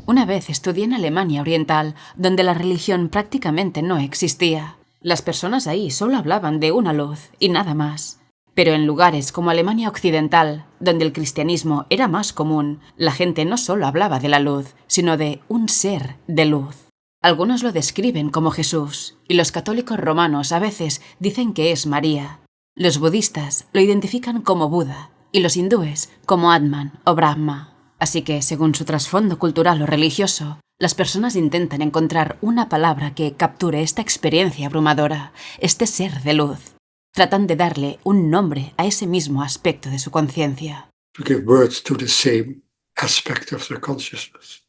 Speaker 2: Una vez estudié en Alemania Oriental, donde la religión prácticamente no existía. Las personas ahí solo hablaban de una luz y nada más. Pero en lugares como Alemania Occidental, donde el cristianismo era más común, la gente no solo hablaba de la luz, sino de un ser de luz. Algunos lo describen como Jesús, y los católicos romanos a veces dicen que es María. Los budistas lo identifican como Buda, y los hindúes como Atman o Brahma. Así que, según su trasfondo cultural o religioso, las personas intentan encontrar una palabra que capture esta experiencia abrumadora, este ser de luz. Tratan de darle un nombre a ese mismo aspecto de su conciencia.
Speaker 3: To give words to the same aspect of their consciousness.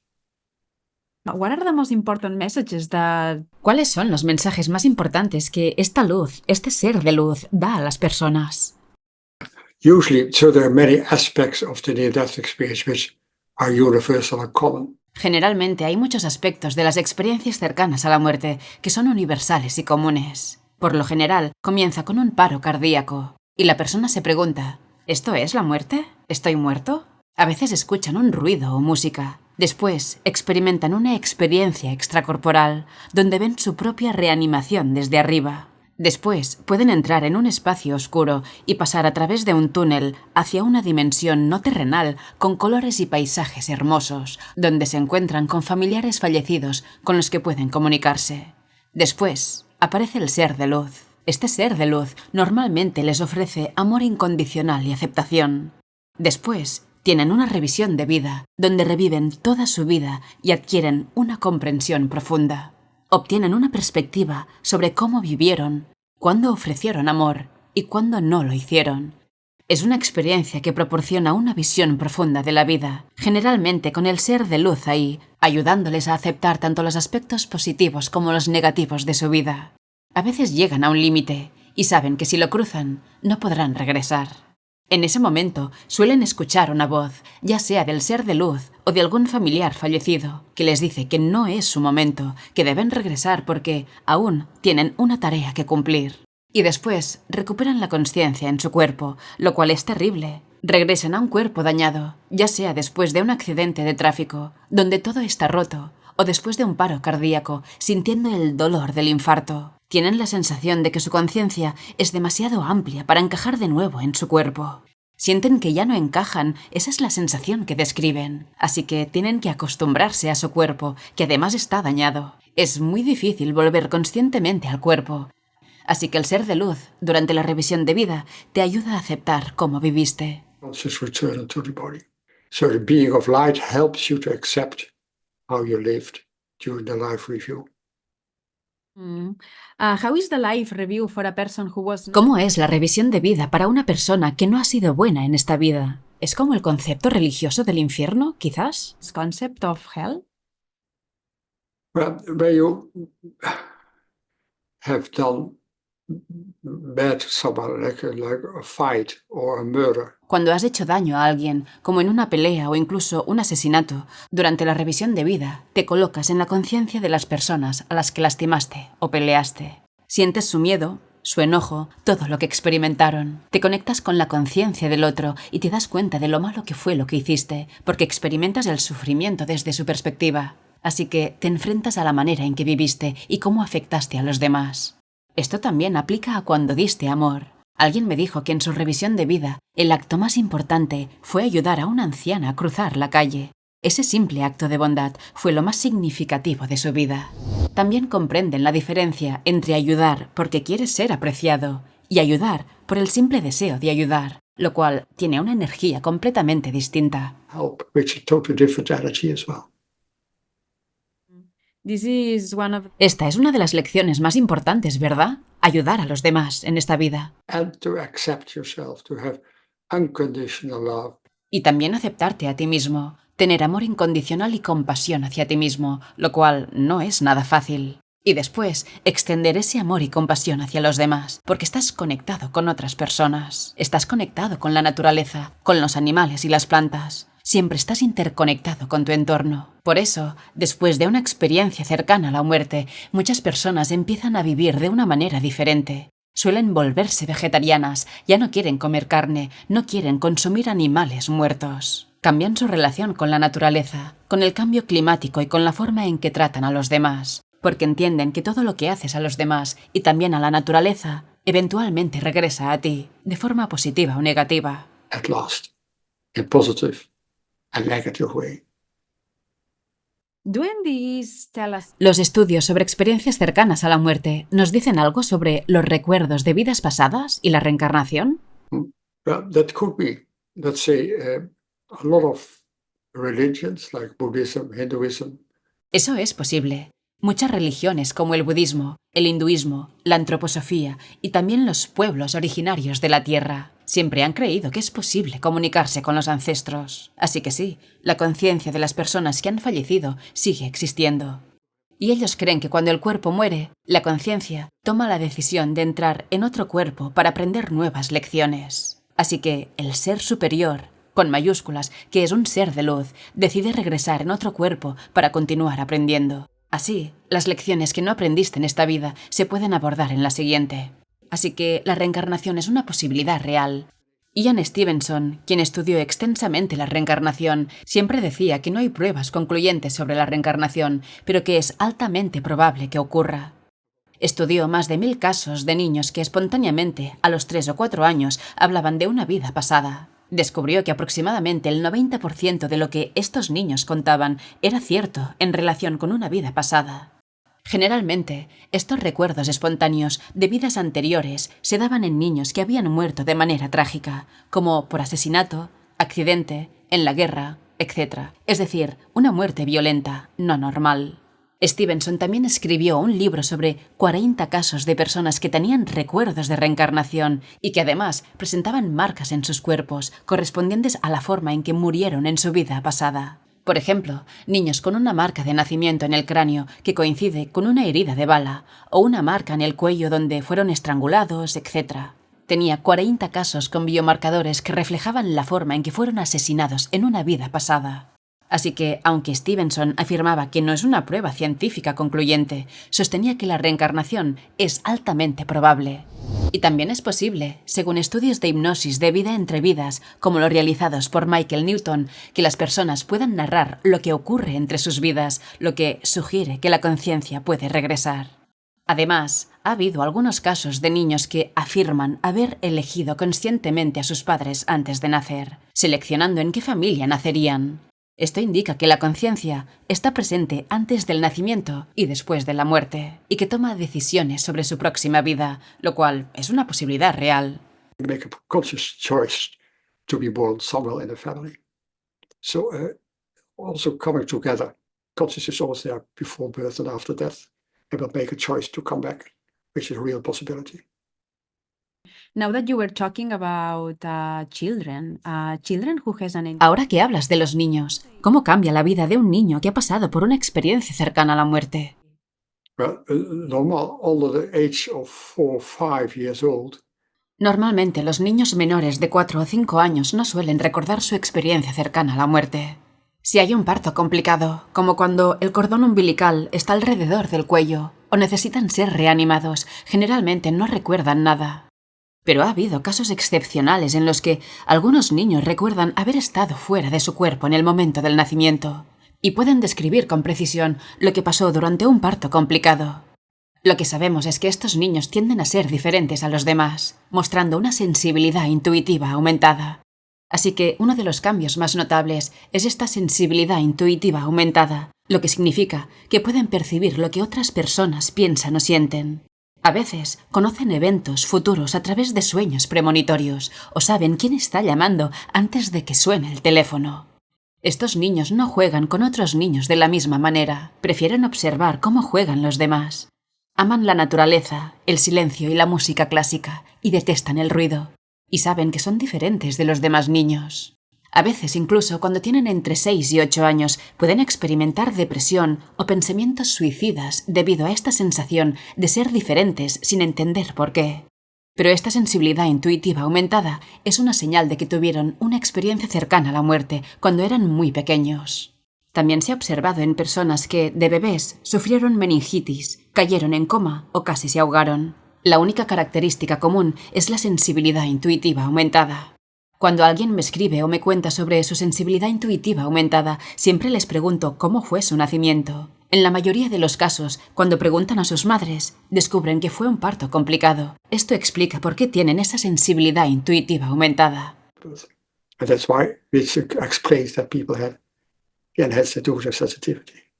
Speaker 4: What are the most important messages that
Speaker 2: ¿Cuáles son los mensajes más importantes que esta luz, este ser de luz, da a las personas?
Speaker 3: Usually, so there are many aspects of the near-death experience which are universal and common.
Speaker 2: Generalmente hay muchos aspectos de las experiencias cercanas a la muerte que son universales y comunes. Por lo general, comienza con un paro cardíaco y la persona se pregunta, ¿esto es la muerte? ¿Estoy muerto? A veces escuchan un ruido o música. Después experimentan una experiencia extracorporal donde ven su propia reanimación desde arriba. Después pueden entrar en un espacio oscuro y pasar a través de un túnel hacia una dimensión no terrenal con colores y paisajes hermosos, donde se encuentran con familiares fallecidos con los que pueden comunicarse. Después aparece el ser de luz. Este ser de luz normalmente les ofrece amor incondicional y aceptación. Después tienen una revisión de vida, donde reviven toda su vida y adquieren una comprensión profunda. Obtienen una perspectiva sobre cómo vivieron, cuándo ofrecieron amor y cuándo no lo hicieron. Es una experiencia que proporciona una visión profunda de la vida, generalmente con el ser de luz ahí, ayudándoles a aceptar tanto los aspectos positivos como los negativos de su vida. A veces llegan a un límite y saben que si lo cruzan, no podrán regresar. En ese momento suelen escuchar una voz, ya sea del ser de luz o de algún familiar fallecido, que les dice que no es su momento, que deben regresar porque aún tienen una tarea que cumplir. Y después recuperan la conciencia en su cuerpo, lo cual es terrible. Regresan a un cuerpo dañado, ya sea después de un accidente de tráfico, donde todo está roto, o después de un paro cardíaco, sintiendo el dolor del infarto. Tienen la sensación de que su conciencia es demasiado amplia para encajar de nuevo en su cuerpo. Sienten que ya no encajan, esa es la sensación que describen. Así que tienen que acostumbrarse a su cuerpo, que además está dañado. Es muy difícil volver conscientemente al cuerpo. Así que el ser de luz, durante la revisión de vida, te ayuda a aceptar cómo viviste.
Speaker 3: Conscious return to the body. So the being of light helps you to accept how you lived during the life review.
Speaker 4: How is the life review for a person who was not
Speaker 2: ¿Cómo es la revisión de vida para una persona que no ha sido buena en esta vida? ¿Es como el concepto religioso del infierno, quizás?
Speaker 4: concept of hell?
Speaker 3: Well, where you have done bad to someone, like a fight or a murder,
Speaker 2: Cuando has hecho daño a alguien, como en una pelea o incluso un asesinato, durante la revisión de vida, te colocas en la conciencia de las personas a las que lastimaste o peleaste. Sientes su miedo, su enojo, todo lo que experimentaron. Te conectas con la conciencia del otro y te das cuenta de lo malo que fue lo que hiciste, porque experimentas el sufrimiento desde su perspectiva. Así que te enfrentas a la manera en que viviste y cómo afectaste a los demás. Esto también aplica a cuando diste amor. Alguien me dijo que en su revisión de vida, el acto más importante fue ayudar a una anciana a cruzar la calle. Ese simple acto de bondad fue lo más significativo de su vida. También comprenden la diferencia entre ayudar porque quieres ser apreciado y ayudar por el simple deseo de ayudar, lo cual tiene una energía completamente distinta.
Speaker 3: help, which is a totally different energy as well.
Speaker 4: This is one of
Speaker 2: Esta es una de las lecciones más importantes, ¿verdad? Ayudar a los demás en esta vida.
Speaker 3: And to accept yourself, to have unconditional love.
Speaker 2: Y también aceptarte a ti mismo, tener amor incondicional y compasión hacia ti mismo, lo cual no es nada fácil. Y después, extender ese amor y compasión hacia los demás, porque estás conectado con otras personas. Estás conectado con la naturaleza, con los animales y las plantas. Siempre estás interconectado con tu entorno. Por eso, después de una experiencia cercana a la muerte, muchas personas empiezan a vivir de una manera diferente. Suelen volverse vegetarianas, ya no quieren comer carne, no quieren consumir animales muertos. Cambian su relación con la naturaleza, con el cambio climático y con la forma en que tratan a los demás, porque entienden que todo lo que haces a los demás y también a la naturaleza, eventualmente regresa a ti, de forma positiva o negativa.
Speaker 3: At last, in positive and negative way.
Speaker 4: do these tell us
Speaker 2: Los estudios sobre experiencias cercanas a la muerte nos dicen algo sobre los recuerdos de vidas pasadas y la reencarnación.
Speaker 3: Well, that could be, let's say, a lot of religions like Buddhism, Hinduism,
Speaker 2: Eso es posible. Muchas religiones como el budismo, el hinduismo, la antroposofía y también los pueblos originarios de la Tierra siempre han creído que es posible comunicarse con los ancestros. Así que sí, la conciencia de las personas que han fallecido sigue existiendo. Y ellos creen que cuando el cuerpo muere, la conciencia toma la decisión de entrar en otro cuerpo para aprender nuevas lecciones. Así que el ser superior, con mayúsculas, que es un ser de luz, decide regresar en otro cuerpo para continuar aprendiendo. Así, las lecciones que no aprendiste en esta vida se pueden abordar en la siguiente. Así que la reencarnación es una posibilidad real. Ian Stevenson, quien estudió extensamente la reencarnación, siempre decía que no hay pruebas concluyentes sobre la reencarnación, pero que es altamente probable que ocurra. Estudió más de 1000 casos de niños que espontáneamente, a los 3 o 4 años, hablaban de una vida pasada. Descubrió que aproximadamente el 90% de lo que estos niños contaban era cierto en relación con una vida pasada. Generalmente, estos recuerdos espontáneos de vidas anteriores se daban en niños que habían muerto de manera trágica, como por asesinato, accidente, en la guerra, etc. Es decir, una muerte violenta, no normal. Stevenson también escribió un libro sobre 40 casos de personas que tenían recuerdos de reencarnación y que además presentaban marcas en sus cuerpos correspondientes a la forma en que murieron en su vida pasada. Por ejemplo, niños con una marca de nacimiento en el cráneo que coincide con una herida de bala o una marca en el cuello donde fueron estrangulados, etc. Tenía 40 casos con biomarcadores que reflejaban la forma en que fueron asesinados en una vida pasada. Así que, aunque Stevenson afirmaba que no es una prueba científica concluyente, sostenía que la reencarnación es altamente probable. Y también es posible, según estudios de hipnosis de vida entre vidas, como los realizados por Michael Newton, que las personas puedan narrar lo que ocurre entre sus vidas, lo que sugiere que la conciencia puede regresar. Además, ha habido algunos casos de niños que afirman haber elegido conscientemente a sus padres antes de nacer, seleccionando en qué familia nacerían. Esto indica que la conciencia está presente antes del nacimiento y después de la muerte, y que toma decisiones sobre su próxima vida, lo cual es una posibilidad real.
Speaker 3: make a conscious choice to be born somewhere in the family. So also coming together consciousness is always there before birth and after death, and will make a choice to come back, which is a real possibility.
Speaker 4: Now that you were talking about children who has an
Speaker 2: Ahora que hablas de los niños, ¿cómo cambia la vida de un niño que ha pasado por una experiencia cercana a la muerte?
Speaker 3: Well, normal under the age of 4 or 5 years old,
Speaker 2: Normalmente los niños menores de 4 o 5 años no suelen recordar su experiencia cercana a la muerte. Si hay un parto complicado, como cuando el cordón umbilical está alrededor del cuello o necesitan ser reanimados, generalmente no recuerdan nada. Pero ha habido casos excepcionales en los que algunos niños recuerdan haber estado fuera de su cuerpo en el momento del nacimiento y pueden describir con precisión lo que pasó durante un parto complicado. Lo que sabemos es que estos niños tienden a ser diferentes a los demás, mostrando una sensibilidad intuitiva aumentada. Así que uno de los cambios más notables es esta sensibilidad intuitiva aumentada, lo que significa que pueden percibir lo que otras personas piensan o sienten. A veces conocen eventos futuros a través de sueños premonitorios o saben quién está llamando antes de que suene el teléfono. Estos niños no juegan con otros niños de la misma manera, prefieren observar cómo juegan los demás. Aman la naturaleza, el silencio y la música clásica, y detestan el ruido, y saben que son diferentes de los demás niños. A veces, incluso cuando tienen entre 6 y 8 años, pueden experimentar depresión o pensamientos suicidas debido a esta sensación de ser diferentes sin entender por qué. Pero esta sensibilidad intuitiva aumentada es una señal de que tuvieron una experiencia cercana a la muerte cuando eran muy pequeños. También se ha observado en personas que, de bebés, sufrieron meningitis, cayeron en coma o casi se ahogaron. La única característica común es la sensibilidad intuitiva aumentada. Cuando alguien me escribe o me cuenta sobre su sensibilidad intuitiva aumentada, siempre les pregunto cómo fue su nacimiento. En la mayoría de los casos, cuando preguntan a sus madres, descubren que fue un parto complicado. Esto explica por qué tienen esa sensibilidad intuitiva aumentada.
Speaker 3: and that's why it explains that people had enhanced intuitive sensitivity.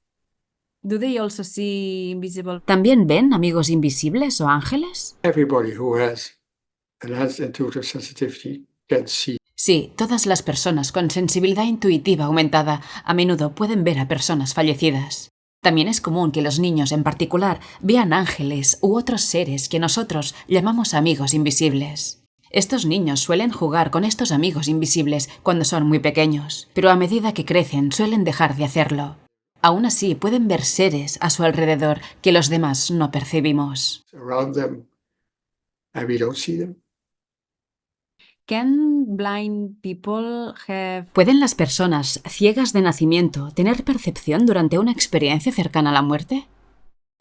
Speaker 4: Do they also see invisible?
Speaker 2: ¿También ven amigos invisibles o ángeles?
Speaker 3: Everybody who has enhanced intuitive sensitivity can see.
Speaker 2: Sí, todas las personas con sensibilidad intuitiva aumentada a menudo pueden ver a personas fallecidas. También es común que los niños en particular vean ángeles u otros seres que nosotros llamamos amigos invisibles. Estos niños suelen jugar con estos amigos invisibles cuando son muy pequeños, pero a medida que crecen suelen dejar de hacerlo. Aún así pueden ver seres a su alrededor que los demás no percibimos.
Speaker 3: Around them, and we don't see them.
Speaker 4: Can blind people have
Speaker 2: ¿Pueden las personas ciegas de nacimiento tener percepción durante una experiencia cercana a la muerte?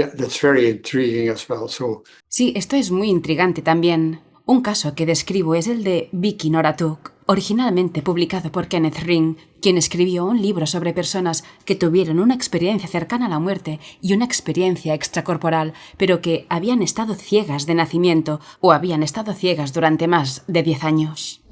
Speaker 3: Yeah, that's very intriguing as well. So
Speaker 2: Sí, esto es muy intrigante también. Un caso que describo es el de Vicky Noratuk, originalmente publicado por Kenneth Ring, quien escribió un libro sobre personas que tuvieron una experiencia cercana a la muerte y una experiencia extracorporal, pero que habían estado ciegas de nacimiento o habían estado ciegas durante más de 10 años.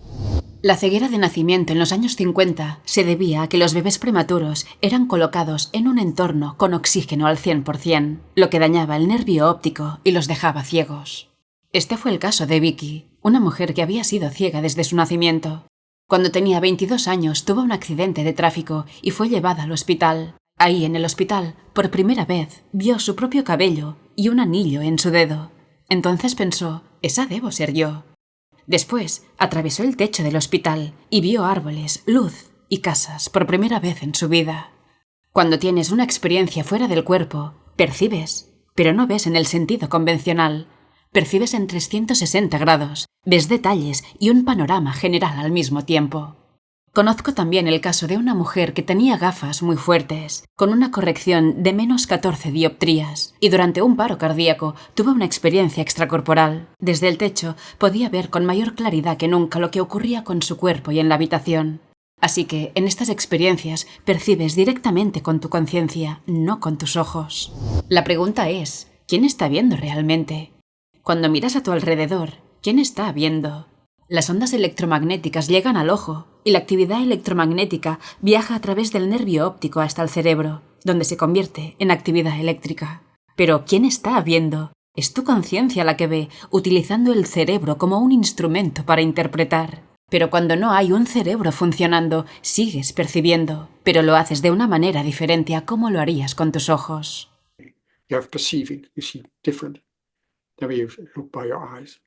Speaker 2: La ceguera de nacimiento en los años 50 se debía a que los bebés prematuros eran colocados en un entorno con oxígeno al 100%, lo que dañaba el nervio óptico y los dejaba ciegos. Este fue el caso de Vicky, una mujer que había sido ciega desde su nacimiento. Cuando tenía 22 años tuvo un accidente de tráfico y fue llevada al hospital. Ahí, en el hospital, por primera vez, vio su propio cabello y un anillo en su dedo. Entonces pensó, esa debo ser yo. Después, atravesó el techo del hospital y vio árboles, luz y casas por primera vez en su vida. Cuando tienes una experiencia fuera del cuerpo, percibes, pero no ves en el sentido convencional. Percibes en 360 grados, ves detalles y un panorama general al mismo tiempo. Conozco también el caso de una mujer que tenía gafas muy fuertes, con una corrección de menos 14 dioptrías, y durante un paro cardíaco tuvo una experiencia extracorporal. Desde el techo podía ver con mayor claridad que nunca lo que ocurría con su cuerpo y en la habitación. Así que, en estas experiencias, percibes directamente con tu conciencia, no con tus ojos. La pregunta es, ¿quién está viendo realmente? Cuando miras a tu alrededor, ¿quién está viendo? Las ondas electromagnéticas llegan al ojo y la actividad electromagnética viaja a través del nervio óptico hasta el cerebro, donde se convierte en actividad eléctrica. Pero ¿quién está viendo? Es tu conciencia la que ve, utilizando el cerebro como un instrumento para interpretar. Pero cuando no hay un cerebro funcionando, sigues percibiendo, pero lo haces de una manera diferente a cómo lo harías con tus ojos.
Speaker 3: You have perceiving, you see different than when you look by your eyes.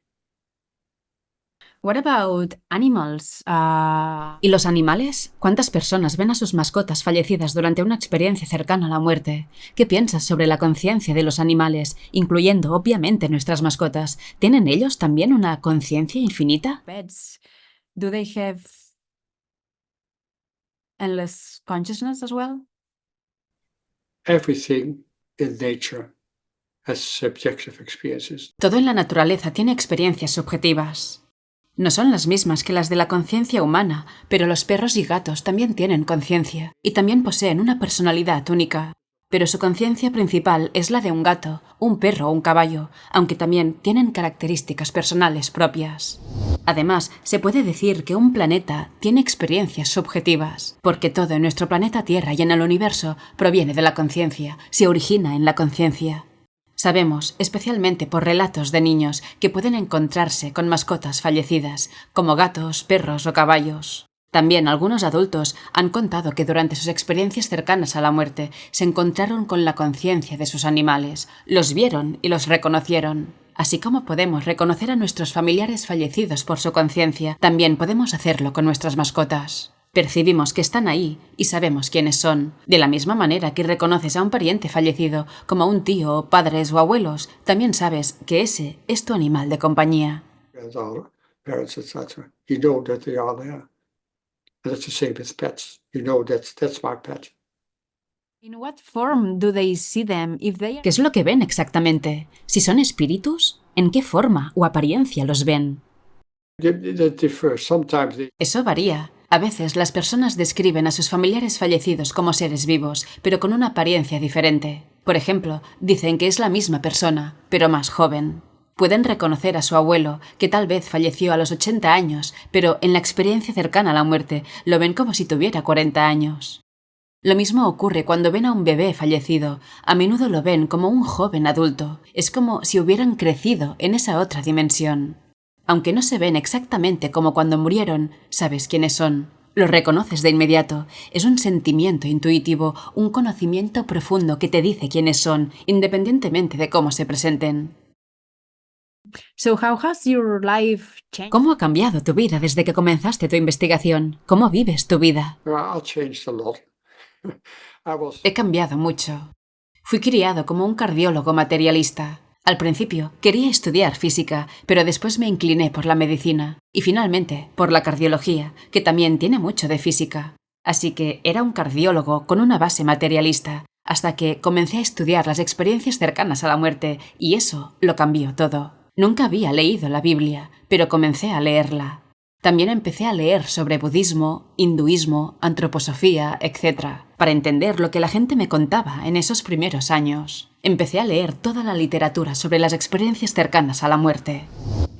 Speaker 4: What about animals?
Speaker 2: ¿Y los animales? ¿Cuántas personas ven a sus mascotas fallecidas durante una experiencia cercana a la muerte? ¿Qué piensas sobre la conciencia de los animales, incluyendo obviamente nuestras mascotas? ¿Tienen ellos también una conciencia infinita?
Speaker 4: Pets, do they have endless consciousness as well?
Speaker 3: Everything in nature has subjective experiences.
Speaker 2: Todo en la naturaleza tiene experiencias subjetivas. No son las mismas que las de la conciencia humana, pero los perros y gatos también tienen conciencia y también poseen una personalidad única. Pero su conciencia principal es la de un gato, un perro o un caballo, aunque también tienen características personales propias. Además, se puede decir que un planeta tiene experiencias subjetivas, porque todo en nuestro planeta Tierra y en el universo proviene de la conciencia, se origina en la conciencia. Sabemos, especialmente por relatos de niños, que pueden encontrarse con mascotas fallecidas, como gatos, perros o caballos. También algunos adultos han contado que durante sus experiencias cercanas a la muerte se encontraron con la conciencia de sus animales, los vieron y los reconocieron. Así como podemos reconocer a nuestros familiares fallecidos por su conciencia, también podemos hacerlo con nuestras mascotas. Percibimos que están ahí y sabemos quiénes son. De la misma manera que reconoces a un pariente fallecido, como un tío, padres o abuelos, también sabes que ese es tu animal de compañía.
Speaker 3: And our parents, etc. You know that they are there. And it's the same with pets. You know that's my pet.
Speaker 4: In what form do they see them if they are...
Speaker 2: ¿Qué es lo que ven exactamente? Si son espíritus, ¿en qué forma o apariencia los ven?
Speaker 3: They differ. Sometimes they
Speaker 2: Eso varía. A veces las personas describen a sus familiares fallecidos como seres vivos, pero con una apariencia diferente. Por ejemplo, dicen que es la misma persona, pero más joven. Pueden reconocer a su abuelo, que tal vez falleció a los 80 años, pero en la experiencia cercana a la muerte lo ven como si tuviera 40 años. Lo mismo ocurre cuando ven a un bebé fallecido. A menudo lo ven como un joven adulto. Es como si hubieran crecido en esa otra dimensión. Aunque no se ven exactamente como cuando murieron, sabes quiénes son. Los reconoces de inmediato. Es un sentimiento intuitivo, un conocimiento profundo que te dice quiénes son, independientemente de cómo se presenten.
Speaker 4: So how has your life changed?
Speaker 2: ¿Cómo ha cambiado tu vida desde que comenzaste tu investigación? ¿Cómo vives tu vida?
Speaker 3: I changed a lot.
Speaker 2: He cambiado mucho. Fui criado como un cardiólogo materialista. Al principio quería estudiar física, pero después me incliné por la medicina y finalmente por la cardiología, que también tiene mucho de física. Así que era un cardiólogo con una base materialista, hasta que comencé a estudiar las experiencias cercanas a la muerte y eso lo cambió todo. Nunca había leído la Biblia, pero comencé a leerla. También empecé a leer sobre budismo, hinduismo, antroposofía, etc., para entender lo que la gente me contaba en esos primeros años. Empecé a leer toda la literatura sobre las experiencias cercanas a la muerte.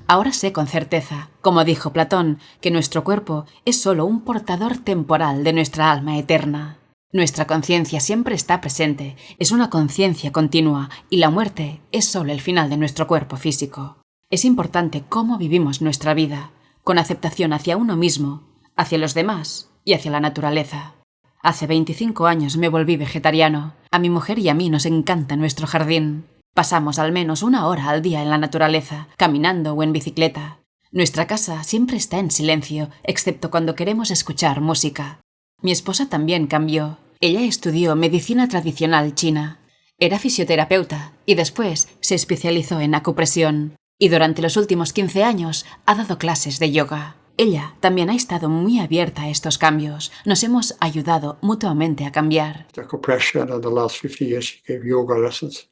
Speaker 2: Ahora sé con certeza, como dijo Platón, que nuestro cuerpo es solo un portador temporal de nuestra alma eterna. Nuestra conciencia siempre está presente, es una conciencia continua, y la muerte es solo el final de nuestro cuerpo físico. Es importante cómo vivimos nuestra vida, con aceptación hacia uno mismo, hacia los demás y hacia la naturaleza. Hace 25 años me volví vegetariano. A mi mujer y a mí nos encanta nuestro jardín. Pasamos al menos 1 hora al día en la naturaleza, caminando o en bicicleta. Nuestra casa siempre está en silencio, excepto cuando queremos escuchar música. Mi esposa también cambió. Ella estudió medicina tradicional china. Era fisioterapeuta y después se especializó en acupresión. Y durante los últimos 15 años ha dado clases de yoga. Ella también ha estado muy abierta a estos cambios. Nos hemos ayudado mutuamente a cambiar.
Speaker 3: the acupressure, and in the last 50 years she gave yoga lessons.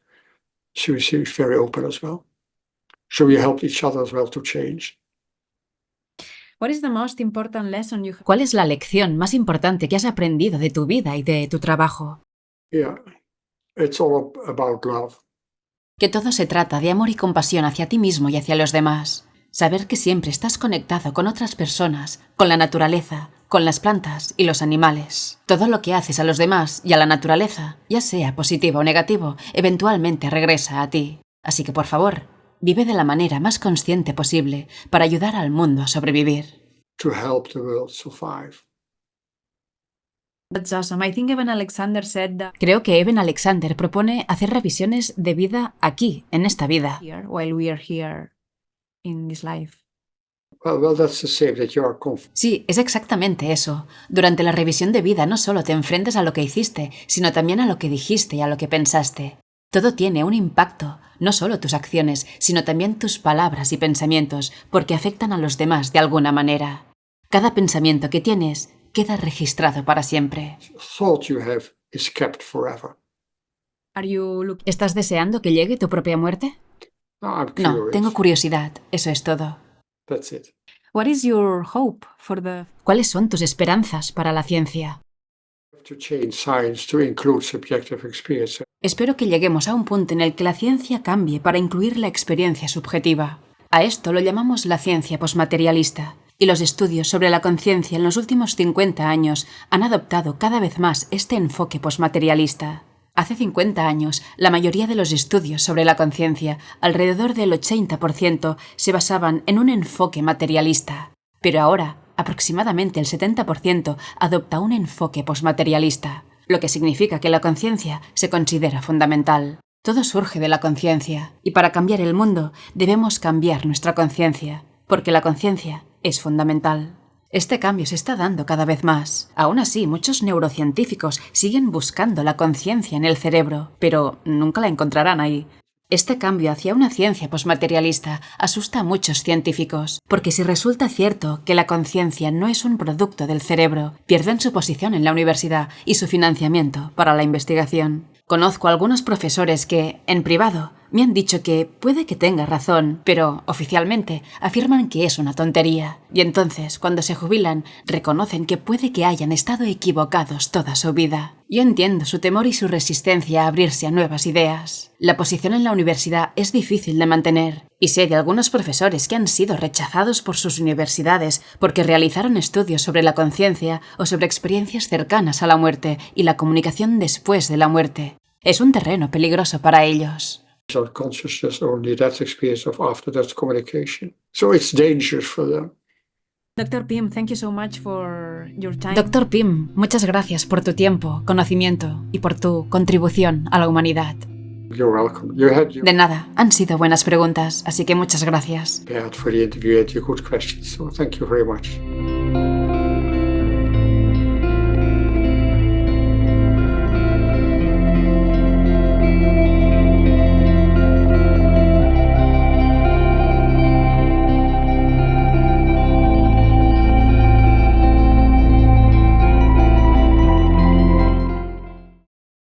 Speaker 3: She was very open as well. So we helped each other as well to change.
Speaker 4: What is the most important lesson you have?
Speaker 2: ¿Cuál es la lección más importante que has aprendido de tu vida y de tu trabajo?
Speaker 3: Yeah, it's all about love.
Speaker 2: Que todo se trata de amor y compasión hacia ti mismo y hacia los demás. Saber que siempre estás conectado con otras personas, con la naturaleza, con las plantas y los animales. Todo lo que haces a los demás y a la naturaleza, ya sea positivo o negativo, eventualmente regresa a ti. Así que por favor, vive de la manera más consciente posible para ayudar al mundo a sobrevivir.
Speaker 3: to help the world survive.
Speaker 4: That's awesome. I think Eben Alexander said that
Speaker 2: Creo que Eben Alexander propone hacer revisiones de vida aquí, en esta vida.
Speaker 4: here while we are here in this life.
Speaker 3: Well, that's the same, that you are
Speaker 2: Sí, es exactamente eso. Durante la revisión de vida no solo te enfrentas a lo que hiciste, sino también a lo que dijiste y a lo que pensaste. Todo tiene un impacto, no solo tus acciones, sino también tus palabras y pensamientos, porque afectan a los demás de alguna manera. Cada pensamiento que tienes queda registrado para siempre.
Speaker 3: thought you have is kept forever.
Speaker 4: Are you looking
Speaker 2: ¿Estás deseando que llegue tu propia muerte?
Speaker 3: No, I'm
Speaker 2: No,
Speaker 3: curious.
Speaker 2: tengo curiosidad, eso es todo.
Speaker 3: That's it.
Speaker 4: What is your hope for the
Speaker 2: ¿Cuáles son tus esperanzas para la ciencia?
Speaker 3: To change science to include subjective experience.
Speaker 2: Espero que lleguemos a un punto en el que la ciencia cambie para incluir la experiencia subjetiva. A esto lo llamamos la ciencia posmaterialista, y los estudios sobre la conciencia en los últimos 50 años han adoptado cada vez más este enfoque posmaterialista. Hace 50 años, la mayoría de los estudios sobre la conciencia, alrededor del 80%, se basaban en un enfoque materialista. Pero ahora, aproximadamente el 70% adopta un enfoque posmaterialista, lo que significa que la conciencia se considera fundamental. Todo surge de la conciencia, y para cambiar el mundo debemos cambiar nuestra conciencia, porque la conciencia es fundamental. Este cambio se está dando cada vez más. Aún así, muchos neurocientíficos siguen buscando la conciencia en el cerebro, pero nunca la encontrarán ahí. Este cambio hacia una ciencia posmaterialista asusta a muchos científicos, porque si resulta cierto que la conciencia no es un producto del cerebro, pierden su posición en la universidad y su financiamiento para la investigación. Conozco a algunos profesores que, en privado, me han dicho que puede que tenga razón, pero oficialmente afirman que es una tontería. Y entonces, cuando se jubilan, reconocen que puede que hayan estado equivocados toda su vida. Yo entiendo su temor y su resistencia a abrirse a nuevas ideas. La posición en la universidad es difícil de mantener, y sé de algunos profesores que han sido rechazados por sus universidades porque realizaron estudios sobre la conciencia o sobre experiencias cercanas a la muerte y la comunicación después de la muerte. Es un terreno peligroso para ellos.
Speaker 3: Consciousness, only that experience of after-death communication. So it's dangerous for them.
Speaker 4: Dr. Pim, thank you so much for your time.
Speaker 2: Dr. Pim, muchas gracias por tu tiempo, conocimiento y por tu contribución a la humanidad.
Speaker 3: You're welcome.
Speaker 2: De nada, han sido buenas preguntas, así que muchas gracias.
Speaker 3: prepared for the interview and your good questions. So thank you very much.